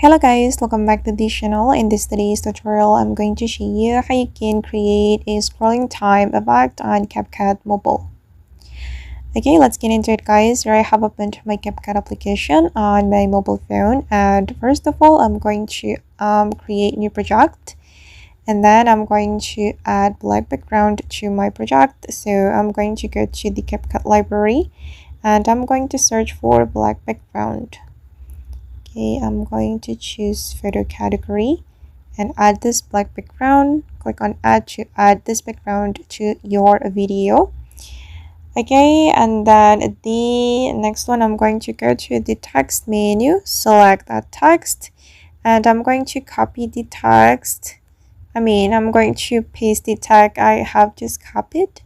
Hello guys, welcome back to this channel. In this today's tutorial, I'm going to show you how you can create a scrolling time effect on Capcut mobile. Okay, let's get into it guys. Here I have opened my Capcut application on my mobile phone, and first of all, I'm going to create new project, and then I'm going to add black background to my project. So I'm going to go to the Capcut library, and I'm going to search for black background. Okay, I'm going to choose photo category and add this black background. Click on add to add this background to your video. Okay, and then the next one, I'm going to go to the text menu, select that text, and I'm going to copy the text. I'm going to paste the tag I have just copied.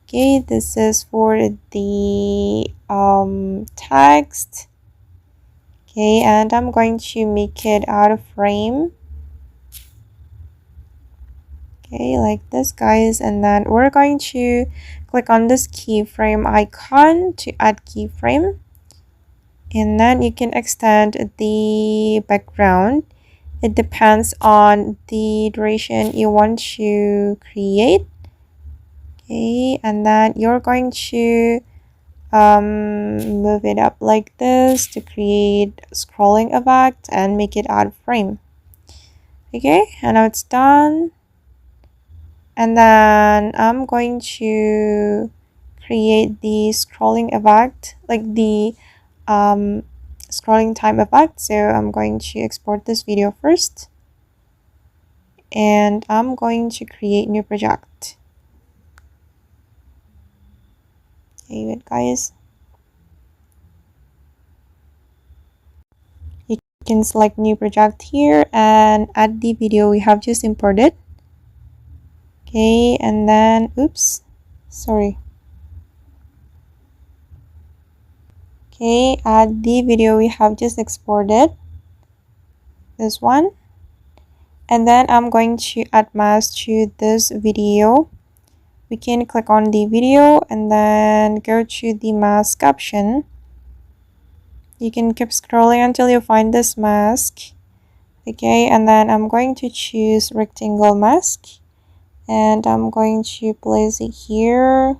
Okay, this is for the text. Okay, and I'm going to make it out of frame. Okay, like this guys, and then we're going to click on this keyframe icon to add keyframe, and then you can extend the background. It depends on the duration you want to create. Okay, and then you're going to move it up like this to create scrolling effect and make it out of frame. Okay, and now it's done, and then I'm going to create the scrolling effect, like the scrolling time effect. So I'm going to export this video first, and I'm going to create new project. Okay, wait guys, you can select new project here and add the video we have just imported. Okay, and then oops, sorry. Okay, add the video we have just exported, this one, and then I'm going to add mask to this video. We can click on the video and then go to the mask option. You can keep scrolling until you find this mask. Okay, and then I'm going to choose rectangle mask, and I'm going to place it here.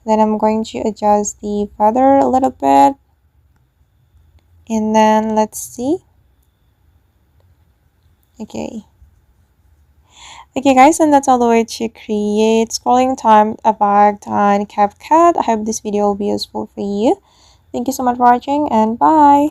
Then I'm going to adjust the feather a little bit, and then let's see. Okay guys, and that's all the way to create scrolling time effect on Capcut. I hope this video will be useful for you. Thank you so much for watching, and bye.